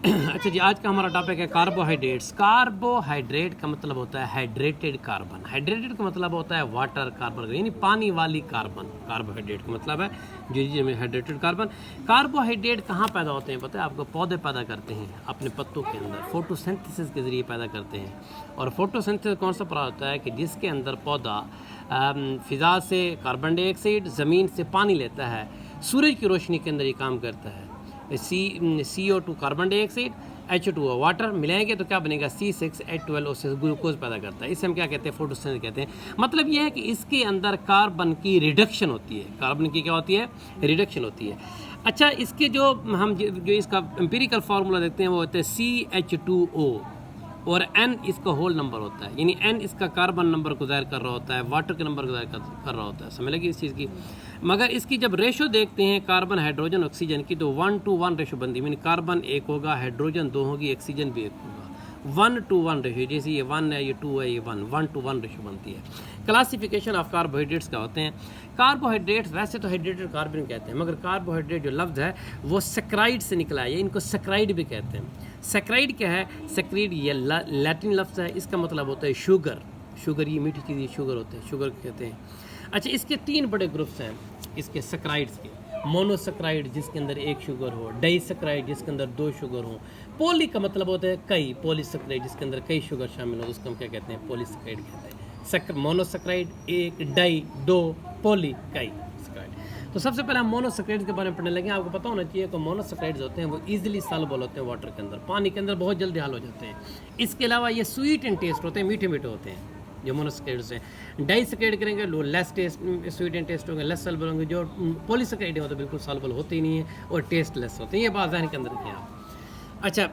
अच्छा जी, आज का हमारा टॉपिक है कार्बोहाइड्रेट्स। कार्बोहाइड्रेट का मतलब होता है हाइड्रेटेड कार्बन। हाइड्रेटेड का मतलब होता है वाटर कार्बन, यानी पानी वाली कार्बन। कार्बोहाइड्रेट का मतलब है जी में हाइड्रेटेड कार्बन। कार्बोहाइड्रेट कहाँ पैदा होते हैं पता है आपको? पौधे पैदा करते हैं अपने पत्तों के अंदर, फोटोसिंथेसिस के जरिए पैदा करते हैं। और फोटोसिंथेसिस कौन सा पौधा होता है कि जिसके अंदर पौधा फिजा से कार्बन डाइऑक्साइड, ज़मीन से पानी लेता है, सूरज की रोशनी के अंदर ये काम करता है। CO2 carbon dioxide, H2O water मिलाएंगे तो क्या बनेगा? C6H12O से ग्लूकोज पैदा करता है। इसे हम क्या कहते हैं? फोटोसिंथेसिस कहते हैं। मतलब यह है कि इसके अंदर कार्बन की रिडक्शन होती है। कार्बन की क्या होती है? रिडक्शन होती है। अच्छा, इसके जो इसका एम्पिरिकल फार्मूला देखते हैं वो होता है CH2O और N इसका होल नंबर होता है, यानी N इसका कार्बन नंबर को ज़ाहिर कर रहा होता है, वाटर के नंबर को ज़ाहिर कर रहा होता है। समझ लगी इस चीज़ की? मगर इसकी जब रेशो देखते हैं कार्बन हाइड्रोजन ऑक्सीजन की तो 1:1 रेशो बनती है, यानी कार्बन 1 होगा, हाइड्रोजन 2 होगी, ऑक्सीजन भी 1 होगा। 1:1 रेशो, जैसे ये 1 है, ये 2 है, ये 1:1 रेशो बनती है। क्लासिफिकेशन ऑफ कार्बोहाइड्रेट्स क्या होते हैं? कार्बोहाइड्रेट्स वैसे तो हाइड्रेटेड कार्बन कहते हैं, मगर कार्बोहाइड्रेट जो लफ्ज़ है वो सैकराइड से निकला है, इनको सैकराइड भी कहते हैं। सैकराइड क्या है? सैकराइड ये लैटिन लफ्ज़ है, इसका मतलब होता है शुगर। शुगर ये मीठी चीज़, शुगर होते हैं, शुगर कहते हैं। अच्छा, इसके 3 बड़े ग्रुप्स हैं इसके सैकराइड्स के। मोनोसैकराइड जिसके अंदर 1 शुगर हो, डाइसैकराइड जिसके अंदर 2 शुगर हो, पॉली का मतलब होता है कई, पॉलीसैकराइड जिसके अंदर कई शुगर शामिल हो, उसको हम क्या कहते हैं? पॉलीसैकराइड कहते हैं। मोनोसैकराइड 1, डाई 2, पॉली कई सैकराइड। तो सबसे पहले हम मोनोसैकराइड्स के बारे में पढ़ने लगे। आपको पता होना चाहिए कि मोनोसैकराइड्स होते हैं वो इजीली सॉल्युबल होते हैं वाटर के अंदर, पानी के अंदर बहुत जल्दी हल हो जाते हैं। इसके अलावा ये स्वीट एंड टेस्ट होते हैं, मीठे मीठे होते हैं जो मोनोसैकराइड्स हैं। डाइसैकराइड करेंगे लो less taste, sweet and taste होंगे, लेस सॉल्युबल होंगे। जो पॉलीसैकराइड होते हैं बिल्कुल सॉल्युबल होते ही नहीं है और टेस्ट लेस होते हैं। ये बात ज़हन के अंदर रखें आप। अच्छा,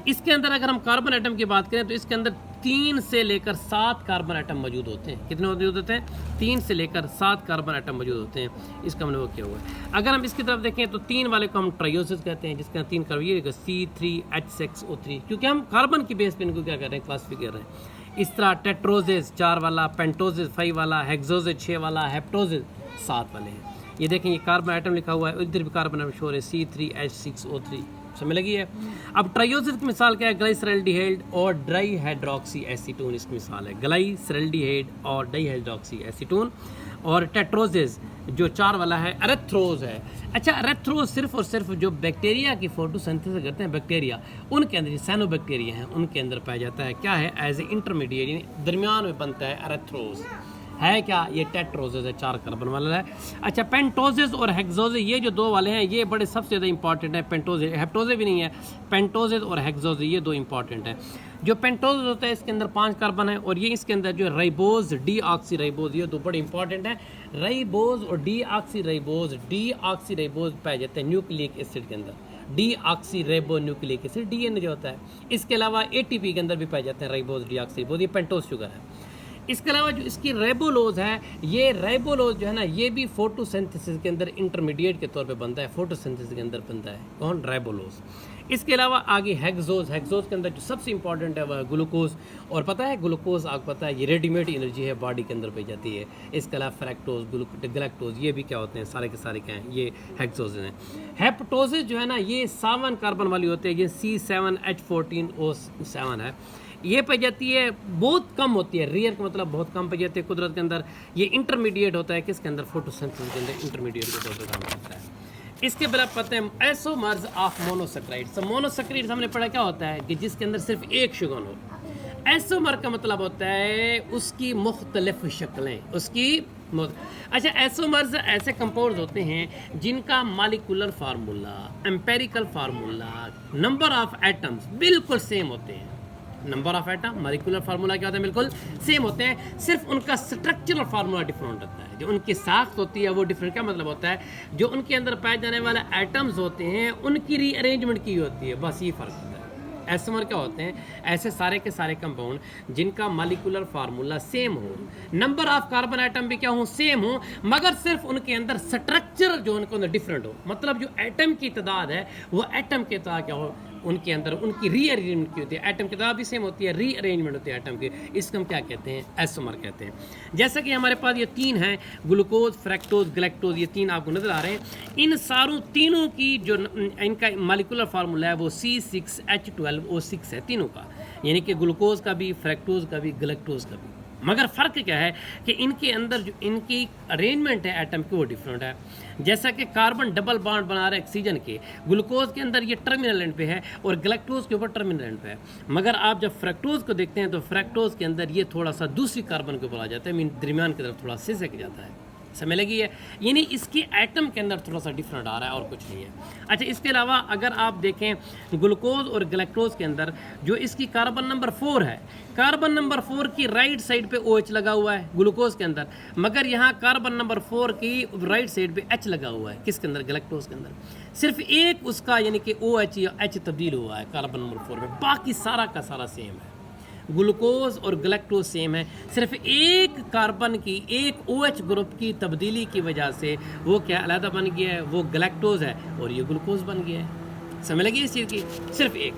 इसके अंदर अगर हम कार्बन एटम की बात करें तो इसके अंदर 3 से लेकर 7 कार्बन एटम मौजूद होते हैं। कितने मौजूद होते हैं? 3 से लेकर 7 कार्बन एटम मौजूद होते हैं। इसका मतलब वो क्या हुआ है? अगर हम इसकी तरफ देखें तो 3 वाले को हम ट्रायोसिस कहते हैं, जिसके अंदर 3 कार्बन, ये C3H6O3, क्योंकि हम कार्बन की बेस पे इनको क्या कर रहे हैं? क्लासिफाई कर रहे हैं। इस तरह टेट्रोजेस 4 वाला, पेंटोजेस 5 वाला, हेक्सोजेस 6 वाला, हेप्टोजेस 7 वाले हैं। ये देखें, ये कार्बन एटम लिखा हुआ है, इधर भी कार्बन एटम शो है C3H6O3। समझ लगी है? अब ट्रायोसिस की मिसाल क्या है? ग्लाइसरल्डिहाइड और डाई हाइड्रोक्सी एसीटोन इसकी मिसाल है। ग्लाइसरल्डिहाइड और डाई हाइड्रोक्सी एसीटोन। और टेट्रोजेस जो 4 वाला है, एरेथ्रोज है। अच्छा, एरेथ्रोज सिर्फ और सिर्फ जो बैक्टीरिया की फोटोसिंथेसिस करते हैं, बैक्टीरिया, उनके अंदर साइनोबैक्टीरिया हैं, उनके अंदर पाया जाता है। क्या है? एज ए इंटरमीडिएट, यानी दरमियान में बनता है एरेथ्रोज। है क्या? ये टेट्रोजेस है, 4 कार्बन वाला है। अच्छा, पेंटोजेस और हेक्सोजेस ये जो 2 वाले हैं ये बड़े सबसे ज़्यादा इंपॉर्टेंट है। पेंटोजेस, हेप्टोजेस भी नहीं है, पेंटोजेस और हेक्सोजेस ये 2 इंपॉर्टेंट है। जो पेंटोजेस होता है इसके अंदर 5 कार्बन है, और ये इसके अंदर जो राइबोज, डीऑक्सी राइबोज, ये 2 बड़े इंपॉर्टेंट है। राइबोज और डीऑक्सी राइबोज पाए जाते हैं न्यूक्लिक एसिड के अंदर। Deoxy ribo nucleic acid DNA जो होता है। इसके अलावा ATP के अंदर भी पाए जाते हैं राइबोज, डीऑक्सी राइबोज, ये पेंटोज शुगर है। इसके अलावा जो इसकी राइबोलोज है, ये राइबोलोज जो है ना, ये भी फोटोसिंथेसिस के अंदर इंटरमीडिएट के तौर पे बनता है, फोटोसिंथेसिस के अंदर बनता है। कौन? राइबोलोज। इसके अलावा आगे हेक्सोज के अंदर जो सबसे इंपॉर्टेंट है वह है ग्लूकोज। और पता है ग्लूकोज आपको पता है ये रेडीमेड एनर्जी है, बॉडी के अंदर पाई जाती है। इसके अलावा फ्रैक्टोज, गलैक्टोज, ये भी क्या होते हैं? सारे के सारे क्या हैं? ये हेक्सोज हैं। हेप्टोजेज जो है ना, ये 7 कार्बन वाली होती है, ये C7H14O7 है। ये पाई जाती है, बहुत कम होती है, रेयर का मतलब बहुत कम पाई जाती है कुदरत के अंदर। ये इंटरमीडिएट होता है किसके अंदर? फोटोसिंथेसिस के अंदर इंटरमीडिएट के तौर पर काम करता है। इसके बाद पता है आइसोमर्स ऑफ मोनोसैकराइड्स। मोनोसैकराइड्स हमने पढ़ा क्या होता है कि जिसके अंदर सिर्फ 1 शुगर हो। आइसोमर का मतलब होता है उसकी मुख्तलिफ शक्लें, उसकी अच्छा, आइसोमर्स ऐसे कंपाउंड्स होते हैं जिनका molecular formula, empirical formula, number of atoms बिल्कुल सेम होते हैं। Number of atom, molecular formula क्या होता है? बिल्कुल सेम होते हैं, सिर्फ उनका स्ट्रक्चरल फार्मूला डिफरेंट होता है। जो उनकी साख्त होती है वो डिफरेंट। क्या मतलब होता है? जो उनके अंदर पाए जाने वाले एटम्स होते हैं उनकी रीअरेंजमेंट की होती है, बस ये फ़र्क होता है। आइसोमर क्या होते हैं? ऐसे सारे के सारे कंपाउंड जिनका मॉलिक्यूलर फार्मूला सेम हो, नंबर ऑफ कार्बन आइटम भी क्या हो? सेम हो, मगर सिर्फ उनके अंदर स्ट्रक्चर जो उनके अंदर डिफरेंट हो। मतलब जो एटम की तादाद है वो एटम के तादाद क्या हो? उनके अंदर उनकी रीअरेंजमेंट की होती है। एटम की तरह भी सेम होती है, रीअरेंजमेंट होती है एटम की, इसको हम क्या कहते हैं, आइसोमर कहते हैं। जैसा कि हमारे पास ये तीन हैं, ग्लूकोज, फ्रक्टोज, गैलेक्टोज, ये तीन आपको नजर आ रहे हैं। इन सारों तीनों की जो इनका मॉलिक्यूलर फार्मूला है वो C6H12O6 है तीनों का, यानी कि ग्लूकोज का भी, फ्रक्टोज का भी, गैलेक्टोज का भी। मगर फ़र्क क्या है कि इनके अंदर जो इनकी अरेंजमेंट है एटम की वो डिफरेंट है। जैसा कि कार्बन डबल बॉन्ड बना रहा है ऑक्सीजन के, ग्लूकोज के अंदर ये टर्मिनल एंड पे है और गैलेक्टोज के ऊपर टर्मिनल एंड पे है। मगर आप जब फ्रक्टोज को देखते हैं तो फ्रक्टोज के अंदर ये थोड़ा सा दूसरी कार्बन के ऊपर आ जाता है, मीन दरमियान की तरफ थोड़ा सिसक जाता है, समझ लगी है, यानी इसकी एटम के अंदर थोड़ा सा डिफरेंट आ रहा है और कुछ नहीं है। अच्छा, इसके अलावा अगर आप देखें ग्लूकोज और गैलेक्टोज के अंदर जो इसकी कार्बन नंबर 4 है, कार्बन नंबर 4 की राइट साइड पे OH लगा हुआ है ग्लूकोज के अंदर, मगर यहाँ कार्बन नंबर 4 की राइट साइड पे H लगा हुआ है, किसके अंदर, गैलेक्टोज के अंदर। सिर्फ एक उसका यानी कि OH या H तब्दील हुआ है कार्बन नंबर 4 में, बाकी सारा का सारा सेम है। ग्लूकोज और गैलेक्टोज सेम है, सिर्फ एक कार्बन की, एक OH ग्रुप की तब्दीली की वजह से वो क्या अलहदा बन गया है, वो गैलेक्टोज है और ये ग्लूकोज बन गया है। समझ लगी इस चीज़ की, सिर्फ एक।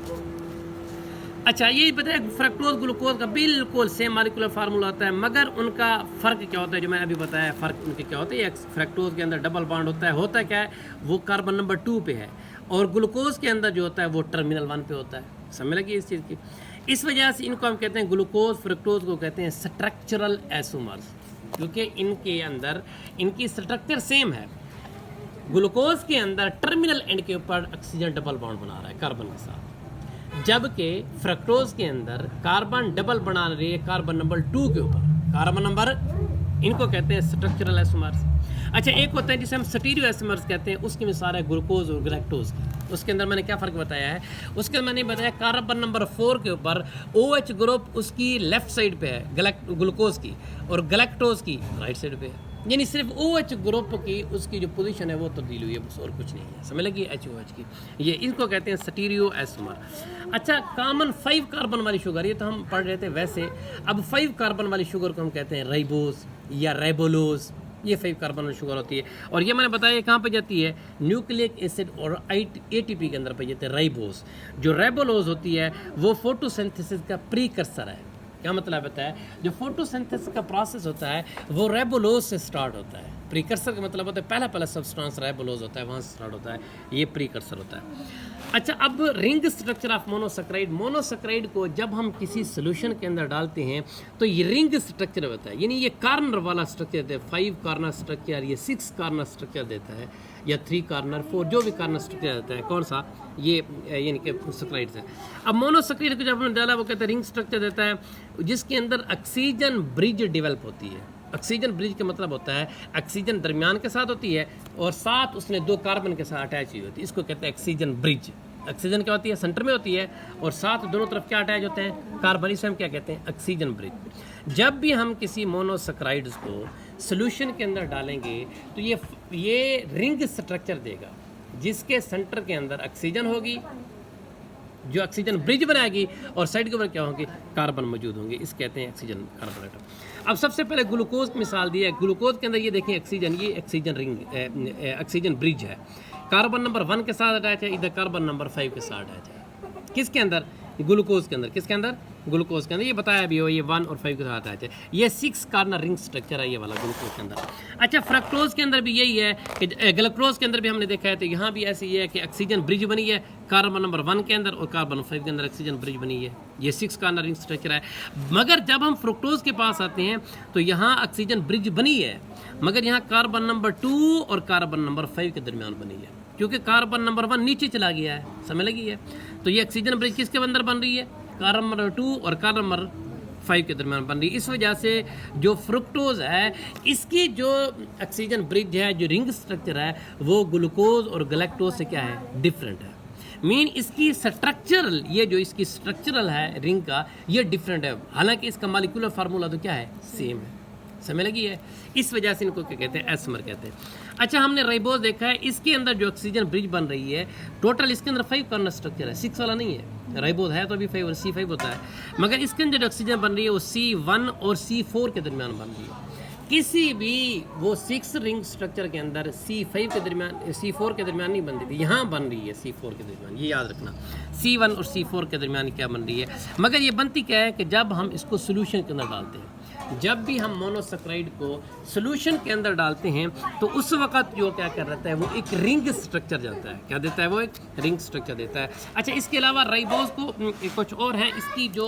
अच्छा, ये बताया फ्रक्टोज ग्लूकोज का बिल्कुल सेम मॉलिक्यूलर फार्मूला होता है, मगर उनका फ़र्क क्या होता है, जो मैं अभी बताया फ़र्क उनके क्या होता है। फ्रक्टोज के अंदर डबल बॉन्ड होता है क्या है, वो कार्बन नंबर 2 पे है, और ग्लूकोज के अंदर जो होता है वो टर्मिनल 1 पे होता है। समझ लगी इस चीज़ की। इस वजह से इनको हम कहते हैं, ग्लूकोज फ्रक्टोज को कहते हैं स्ट्रक्चरल आइसोमर्स, क्योंकि इनके अंदर इनकी स्ट्रक्चर सेम है। ग्लूकोज के अंदर टर्मिनल एंड के ऊपर ऑक्सीजन डबल बॉन्ड बना रहा है कार्बन के साथ, जबकि फ्रक्टोज के अंदर कार्बन डबल बना रही है कार्बन नंबर 2 के ऊपर, कार्बन नंबर, इनको कहते हैं स्ट्रक्चरल आइसोमर्स। अच्छा, एक होता है जिसे हम स्टीरियो आइसोमर्स कहते हैं, उसकी मिसाल है ग्लूकोज और गैलेक्टोज की। उसके अंदर मैंने क्या फ़र्क बताया है, उसके अंदर मैंने बताया कार्बन नंबर 4 के ऊपर OH ग्रुप उसकी लेफ्ट साइड पे है ग्लूकोज की, और गैलेक्टोज की राइट साइड पे है, यानी सिर्फ OH ग्रुप की उसकी जो पोजीशन है वो तब्दील हुई है, बस और कुछ नहीं है। समझ लगी HOH की, ये इनको कहते हैं स्टीरियो आइसोमर। अच्छा, कॉमन 5 कार्बन वाली शुगर, ये तो हम पढ़ रहे थे वैसे, अब 5 कार्बन वाली शुगर को हम कहते हैं राइबोस या राइबोलोज, ये 5 कार्बन वाली शुगर होती है। और ये मैंने बताया कहाँ पे जाती है, न्यूक्लिक एसिड और ATP के अंदर पे जाते हैं राइबोस। जो राइबोलोज होती है वो फोटोसिंथेसिस का प्रीकर्सर है। क्या मतलब बताया, जो फोटोसिंथेसिस का प्रोसेस होता है वो राइबोलोज से स्टार्ट होता है। प्रीकर्सर का मतलब होता है पहला सब्सटेंस राइबोलोज होता है, वहाँ से स्टार्ट होता है, ये प्रीकर्सर होता है। अच्छा, अब ring structure of monosaccharide, monosaccharide को जब हम किसी सोल्यूशन के अंदर डालते हैं तो ये रिंग स्ट्रक्चर होता है, यानी ये कार्नर वाला स्ट्रक्चर देता है, 5 कार्नर स्ट्रक्चर, ये 6 कार्नर स्ट्रक्चर देता है, या 3 कार्नर 4, जो भी कार्नर स्ट्रक्चर देता है, कौन सा, ये यानी कि सैकेराइड है। अब मोनोसैकेराइड को जब हमने डाला वो कहते हैं रिंग स्ट्रक्चर देता है, जिसके अंदर ऑक्सीजन ब्रिज डेवलप होती है। ऑक्सीजन ब्रिज का मतलब होता है ऑक्सीजन दरमियान के साथ होती है और साथ उसने 2 कार्बन के साथ अटैच हुई होती है, इसको कहते हैं ऑक्सीजन ब्रिज। ऑक्सीजन क्या होती है, सेंटर में होती है और साथ दोनों तरफ क्या अटैच होते हैं, कार्बन, इसे हम क्या कहते हैं, ऑक्सीजन ब्रिज। जब भी हम किसी मोनोसैकेराइड्स को सोल्यूशन के अंदर डालेंगे तो ये रिंग स्ट्रक्चर देगा, जिसके सेंटर के अंदर ऑक्सीजन होगी जो ऑक्सीजन ब्रिज बनाएगी, और साइड के ऊपर क्या होंगे, कार्बन मौजूद होंगे, इस कहते हैं ऑक्सीजन कार्बन एटम। अब सबसे पहले ग्लूकोज की मिसाल दी है, ग्लूकोज के अंदर ये देखें ऑक्सीजन, ये ऑक्सीजन रिंग, ऑक्सीजन ब्रिज है, कार्बन नंबर 1 के साथ अटैच है, इधर कार्बन नंबर 5 के साथ अटैच है, किसके अंदर, ग्लूकोज के अंदर, किसके अंदर, ग्लूकोज के अंदर, ये बताया भी हो, ये 1 और 5 के साथ अटैच है, ये 6 कार्नर रिंग स्ट्रक्चर है ये वाला ग्लूकोज के अंदर। अच्छा, फ्रक्टोज के अंदर भी यही है कि गैलेक्टोज के अंदर भी हमने देखा है, तो यहाँ भी ऐसी है कि ऑक्सीजन ब्रिज बनी है कार्बन नंबर 1 के अंदर और कार्बन 5 के अंदर ऑक्सीजन ब्रिज बनी है, ये 6 कार्नर रिंग स्ट्रक्चर है। मगर जब हम फ्रुक्टोज के पास आते हैं तो यहाँ ऑक्सीजन ब्रिज बनी है, मगर यहाँ कार्बन नंबर 2 और कार्बन नंबर 5 के दरमियान बनी है, क्योंकि कार्बन नंबर 1 नीचे चला गया है, समझ लगी है। तो ये ऑक्सीजन ब्रिज किसके अंदर बन रही है, कार्बन नंबर 2 और कार्बन नंबर 5 के दरमियान बन रही है। इस वजह से जो फ्रुक्टोज है, इसकी जो ऑक्सीजन ब्रिज है, जो रिंग स्ट्रक्चर है, वो ग्लूकोज और गैलेक्टोज से क्या है, डिफरेंट है। मीन इसकी स्ट्रक्चरल, ये जो इसकी स्ट्रक्चरल है रिंग का, ये डिफरेंट है, हालांकि इसका मॉलिक्यूलर फार्मूला तो क्या है, सेम है, समझ लगी है। इस वजह से इनको क्या कहते हैं, आइसोमर कहते हैं। अच्छा, हमने राइबोज देखा है, इसके अंदर जो ऑक्सीजन ब्रिज बन रही है, टोटल इसके अंदर 5 कार्नर स्ट्रक्चर है, 6 वाला नहीं है। राइबोज है तो अभी 5 और C5 होता है, मगर इसके अंदर जो ऑक्सीजन बन रही है वो C1 और C4 के दरमियान बन रही है। किसी भी वो 6 रिंग स्ट्रक्चर के अंदर C5 के दरमियान C4 के दरमियान नहीं बन रही थी, यहाँ बन रही है C4 के दरमियान, ये याद रखना। C1 और C4 के दरमियान क्या बन रही है, मगर ये बनती क्या है कि जब हम इसको सोल्यूशन के अंदर डालते हैं, जब भी हम मोनोसेकेराइड को सोल्यूशन के अंदर डालते हैं तो उस वक्त जो क्या कर रहता है वो एक रिंग स्ट्रक्चर जाता है, क्या देता है वो, एक रिंग स्ट्रक्चर देता है। अच्छा, इसके अलावा राइबोज को कुछ और है, इसकी जो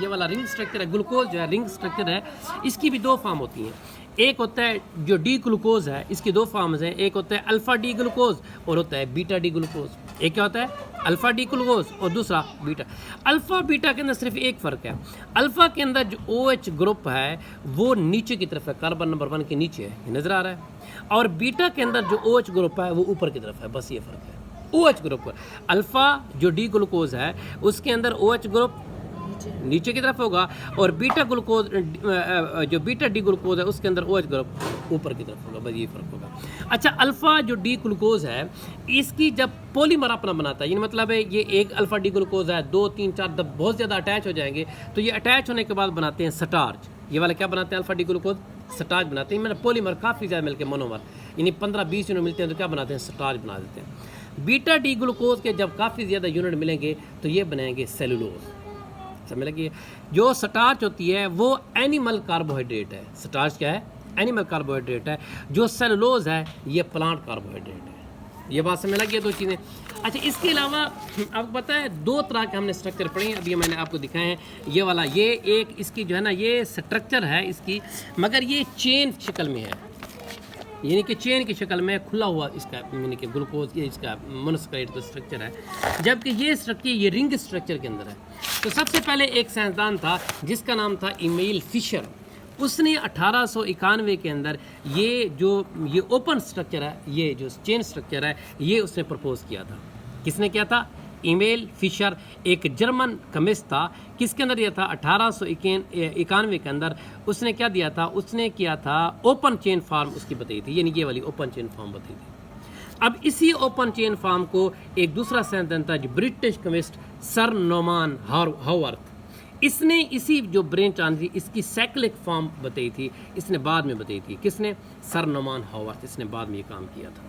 ये वाला रिंग स्ट्रक्चर है, ग्लूकोज जो है रिंग स्ट्रक्चर है, इसकी भी 2 फॉर्म होती हैं। एक होता है जो डी ग्लूकोज है, इसकी 2 फॉर्म्स हैं, एक होता है अल्फ़ा डी ग्लूकोज और होता है बीटा डी ग्लूकोज। एक क्या होता है, अल्फ़ा डी ग्लूकोज और दूसरा बीटा। अल्फ़ा बीटा के अंदर सिर्फ एक फ़र्क है, अल्फ़ा के अंदर जो OH ग्रुप है वो नीचे की तरफ है, कार्बन नंबर 1 के नीचे है, ये नज़र आ रहा है, और बीटा के अंदर जो OH ग्रुप है वो ऊपर की तरफ है, बस ये फ़र्क है। OH ग्रुप, अल्फ़ा जो डी ग्लूकोज है उसके अंदर OH ग्रुप नीचे की तरफ होगा, और बीटा ग्लूकोज जो बीटा डी ग्लूकोज है उसके अंदर OH ग्रुप ऊपर की तरफ होगा, बस ये फ़र्क होगा। अच्छा, अल्फ़ा जो डी ग्लूकोज है इसकी जब पॉलीमर अपना बनाता है, यानी मतलब है ये एक अल्फ़ा डी ग्लूकोज है, 2 3 4 जब बहुत ज़्यादा अटैच हो जाएंगे तो ये अटैच होने के बाद बनाते हैं स्टार्च। ये वाला क्या बनाते हैं, अल्फ़ा डी ग्लूकोज स्टार्च बनाते हैं, मैंने पॉलीमर काफ़ी ज़्यादा मिलकर मोनोमर, यानी 15-20 यूनिट मिलते हैं तो क्या बनाते हैं, स्टार्च बना देते हैं। बीटा डी ग्लूकोज के जब काफ़ी ज़्यादा यूनिट मिलेंगे तो ये बनाएंगे सेलुलोज। समझ लगी, जो स्टार्च होती है वो एनिमल कार्बोहाइड्रेट है, स्टार्च क्या है, एनिमल कार्बोहाइड्रेट है, जो सेलुलोज है ये प्लांट कार्बोहाइड्रेट है। ये बात समझ लगी है, 2 चीज़ें। अच्छा, इसके अलावा आपको पता है 2 तरह के हमने स्ट्रक्चर पढ़े हैं, अभी मैंने आपको दिखाए हैं। ये वाला, ये एक इसकी जो है ना ये स्ट्रक्चर है इसकी, मगर ये चेन शक्ल में है, यानी कि चेन की शक्ल में खुला हुआ इसका, यानी कि ग्लूकोज ये इसका मोनोसेकेराइड का स्ट्रक्चर है, जबकि ये स्ट्रक्चर ये रिंग स्ट्रक्चर के अंदर है। तो सबसे पहले एक साइंसदान था जिसका नाम था इमेल फिशर, उसने 1891 के अंदर ये ओपन स्ट्रक्चर है, ये जो चेन स्ट्रक्चर है ये उसने प्रपोज किया था। किसने किया था, इमेल फिशर, एक जर्मन केमिस्ट था। किसके अंदर दिया था, 1891 के अंदर उसने क्या दिया था, उसने किया था ओपन चेन फार्म उसकी बताई थी, यानी ये वाली ओपन चेन फार्म बताई थी। अब इसी ओपन चेन फार्म को एक दूसरा साइंसदान था जो British chemist sir Norman Haworth, इसने इसी जो ब्रेन थी इसकी साइक्लिक फॉर्म बताई थी, इसने बाद में बताई थी। किसने, सर नॉर्मन हावर्थ, इसने बाद में ये काम किया था।